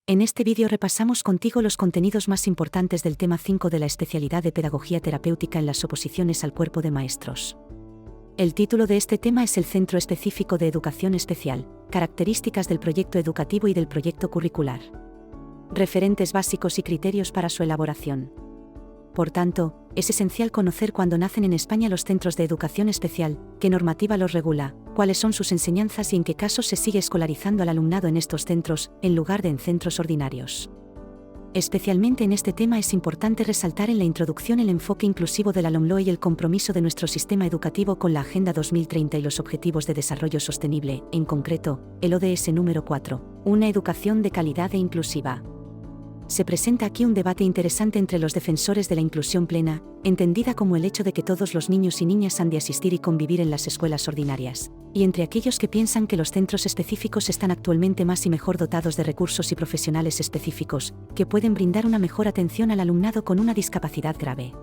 En este vídeo repasamos contigo los contenidos más importantes del tema 5 de la especialidad de Pedagogía Terapéutica en las oposiciones al cuerpo de maestros. El título de este tema es el Centro Específico de Educación Especial, características del proyecto educativo y del proyecto curricular. Referentes básicos y criterios para su elaboración. Por tanto, es esencial conocer cuándo nacen en España los centros de educación especial, qué normativa los regula, cuáles son sus enseñanzas y en qué casos se sigue escolarizando al alumnado en estos centros, en lugar de en centros ordinarios. Especialmente en este tema es importante resaltar en la introducción el enfoque inclusivo de la LOMLOE y el compromiso de nuestro sistema educativo con la Agenda 2030 y los Objetivos de Desarrollo Sostenible, en concreto, el ODS número 4, una educación de calidad e inclusiva. Se presenta aquí un debate interesante entre los defensores de la inclusión plena, entendida como el hecho de que todos los niños y niñas han de asistir y convivir en las escuelas ordinarias, y entre aquellos que piensan que los centros específicos están actualmente más y mejor dotados de recursos y profesionales específicos, que pueden brindar una mejor atención al alumnado con una discapacidad grave.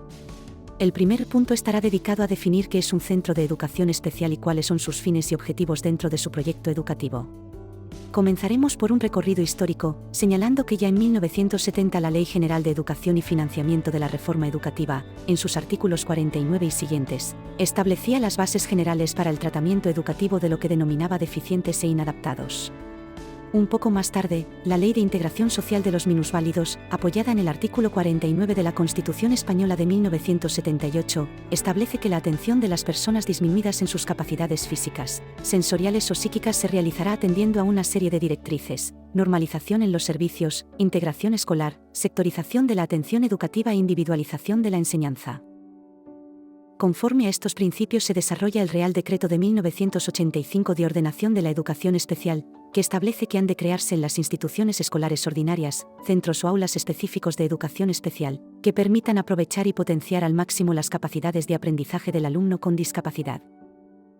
El primer punto estará dedicado a definir qué es un centro de educación especial y cuáles son sus fines y objetivos dentro de su proyecto educativo. Comenzaremos por un recorrido histórico, señalando que ya en 1970 la Ley General de Educación y Financiamiento de la Reforma Educativa, en sus artículos 49 y siguientes, establecía las bases generales para el tratamiento educativo de lo que denominaba deficientes e inadaptados. Un poco más tarde, la Ley de Integración Social de los Minusválidos, apoyada en el artículo 49 de la Constitución Española de 1978, establece que la atención de las personas disminuidas en sus capacidades físicas, sensoriales o psíquicas se realizará atendiendo a una serie de directrices: normalización en los servicios, integración escolar, sectorización de la atención educativa e individualización de la enseñanza. Conforme a estos principios se desarrolla el Real Decreto de 1985 de Ordenación de la Educación Especial, que establece que han de crearse en las instituciones escolares ordinarias, centros o aulas específicos de educación especial, que permitan aprovechar y potenciar al máximo las capacidades de aprendizaje del alumno con discapacidad.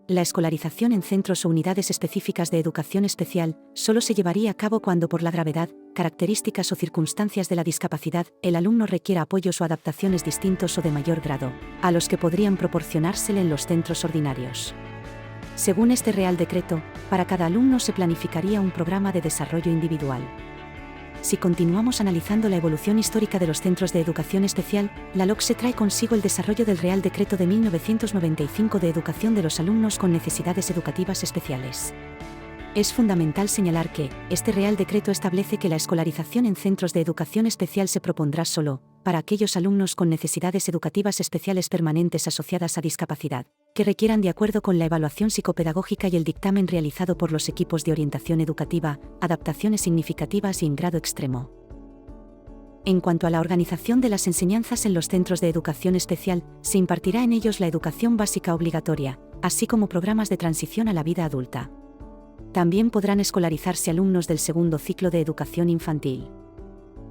La escolarización en centros o unidades específicas de educación especial solo se llevaría a cabo cuando por la gravedad, características o circunstancias de la discapacidad, el alumno requiera apoyos o adaptaciones distintos o de mayor grado, a los que podrían proporcionársele en los centros ordinarios. Según este Real Decreto, para cada alumno se planificaría un programa de desarrollo individual. Si continuamos analizando la evolución histórica de los centros de educación especial, la LOCSE trae consigo el desarrollo del Real Decreto de 1995 de Educación de los Alumnos con Necesidades Educativas Especiales. Es fundamental señalar que, este Real Decreto establece que la escolarización en centros de educación especial se propondrá solo, para aquellos alumnos con necesidades educativas especiales permanentes asociadas a discapacidad, que requieran de acuerdo con la evaluación psicopedagógica y el dictamen realizado por los equipos de orientación educativa, adaptaciones significativas y en grado extremo. En cuanto a la organización de las enseñanzas en los centros de educación especial, se impartirá en ellos la educación básica obligatoria, así como programas de transición a la vida adulta. También podrán escolarizarse alumnos del segundo ciclo de educación infantil.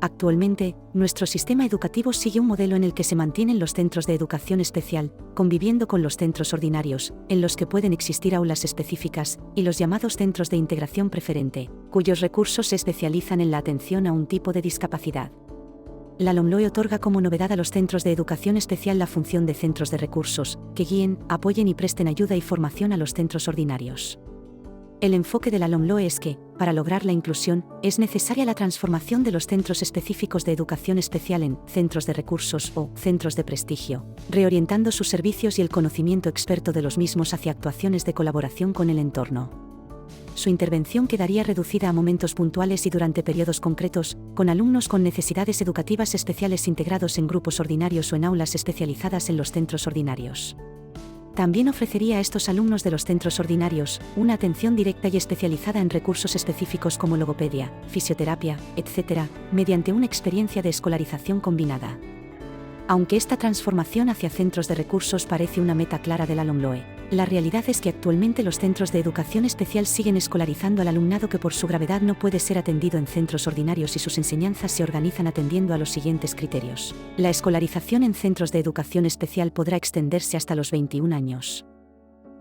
Actualmente, nuestro sistema educativo sigue un modelo en el que se mantienen los centros de educación especial, conviviendo con los centros ordinarios, en los que pueden existir aulas específicas, y los llamados centros de integración preferente, cuyos recursos se especializan en la atención a un tipo de discapacidad. La LOMLOE otorga como novedad a los centros de educación especial la función de centros de recursos, que guíen, apoyen y presten ayuda y formación a los centros ordinarios. El enfoque de la LOMLOE es que, para lograr la inclusión, es necesaria la transformación de los centros específicos de educación especial en centros de recursos o centros de prestigio, reorientando sus servicios y el conocimiento experto de los mismos hacia actuaciones de colaboración con el entorno. Su intervención quedaría reducida a momentos puntuales y durante periodos concretos, con alumnos con necesidades educativas especiales integrados en grupos ordinarios o en aulas especializadas en los centros ordinarios. También ofrecería a estos alumnos de los centros ordinarios una atención directa y especializada en recursos específicos como logopedia, fisioterapia, etc., mediante una experiencia de escolarización combinada. Aunque esta transformación hacia centros de recursos parece una meta clara de la LOMLOE, la realidad es que actualmente los centros de educación especial siguen escolarizando al alumnado que por su gravedad no puede ser atendido en centros ordinarios y sus enseñanzas se organizan atendiendo a los siguientes criterios. La escolarización en centros de educación especial podrá extenderse hasta los 21 años.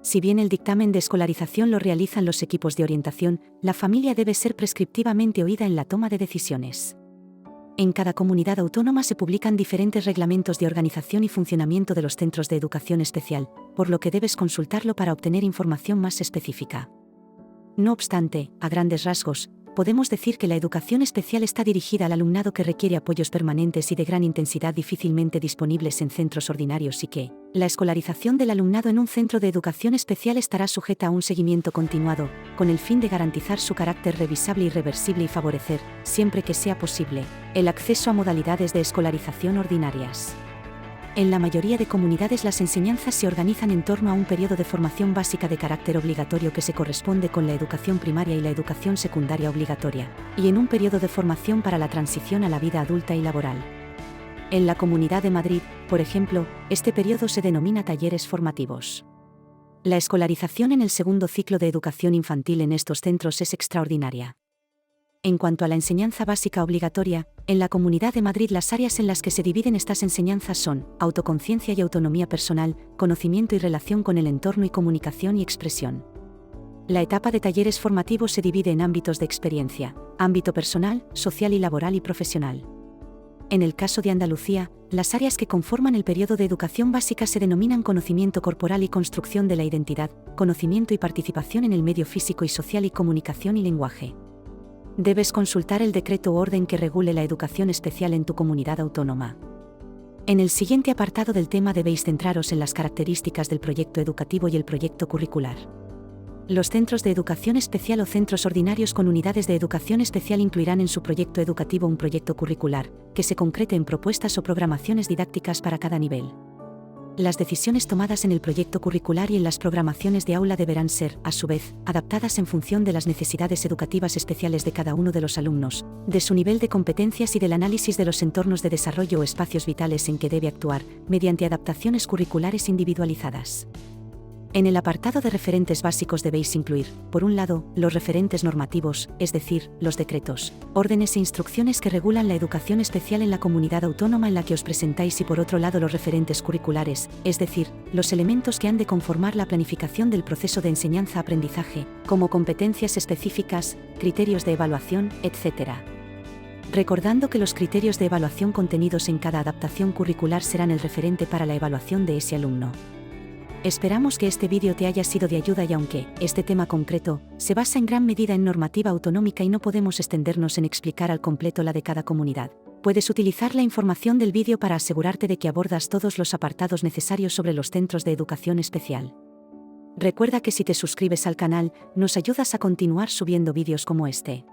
Si bien el dictamen de escolarización lo realizan los equipos de orientación, la familia debe ser prescriptivamente oída en la toma de decisiones. En cada comunidad autónoma se publican diferentes reglamentos de organización y funcionamiento de los centros de educación especial, por lo que debes consultarlo para obtener información más específica. No obstante, a grandes rasgos, podemos decir que la educación especial está dirigida al alumnado que requiere apoyos permanentes y de gran intensidad difícilmente disponibles en centros ordinarios y que, la escolarización del alumnado en un centro de educación especial estará sujeta a un seguimiento continuado, con el fin de garantizar su carácter revisable y reversible y favorecer, siempre que sea posible, el acceso a modalidades de escolarización ordinarias. En la mayoría de comunidades las enseñanzas se organizan en torno a un periodo de formación básica de carácter obligatorio que se corresponde con la educación primaria y la educación secundaria obligatoria, y en un periodo de formación para la transición a la vida adulta y laboral. En la Comunidad de Madrid, por ejemplo, este periodo se denomina talleres formativos. La escolarización en el segundo ciclo de educación infantil en estos centros es extraordinaria. En cuanto a la enseñanza básica obligatoria, en la Comunidad de Madrid las áreas en las que se dividen estas enseñanzas son autoconciencia y autonomía personal, conocimiento y relación con el entorno y comunicación y expresión. La etapa de talleres formativos se divide en ámbitos de experiencia, ámbito personal, social y laboral y profesional. En el caso de Andalucía, las áreas que conforman el periodo de educación básica se denominan conocimiento corporal y construcción de la identidad, conocimiento y participación en el medio físico y social y comunicación y lenguaje. Debes consultar el decreto o orden que regule la educación especial en tu comunidad autónoma. En el siguiente apartado del tema debéis centraros en las características del proyecto educativo y el proyecto curricular. Los centros de educación especial o centros ordinarios con unidades de educación especial incluirán en su proyecto educativo un proyecto curricular, que se concrete en propuestas o programaciones didácticas para cada nivel. Las decisiones tomadas en el proyecto curricular y en las programaciones de aula deberán ser, a su vez, adaptadas en función de las necesidades educativas especiales de cada uno de los alumnos, de su nivel de competencias y del análisis de los entornos de desarrollo o espacios vitales en que debe actuar, mediante adaptaciones curriculares individualizadas. En el apartado de referentes básicos debéis incluir, por un lado, los referentes normativos, es decir, los decretos, órdenes e instrucciones que regulan la educación especial en la comunidad autónoma en la que os presentáis y por otro lado los referentes curriculares, es decir, los elementos que han de conformar la planificación del proceso de enseñanza-aprendizaje, como competencias específicas, criterios de evaluación, etc. Recordando que los criterios de evaluación contenidos en cada adaptación curricular serán el referente para la evaluación de ese alumno. Esperamos que este vídeo te haya sido de ayuda y aunque este tema concreto se basa en gran medida en normativa autonómica y no podemos extendernos en explicar al completo la de cada comunidad, puedes utilizar la información del vídeo para asegurarte de que abordas todos los apartados necesarios sobre los centros de educación especial. Recuerda que si te suscribes al canal, nos ayudas a continuar subiendo vídeos como este.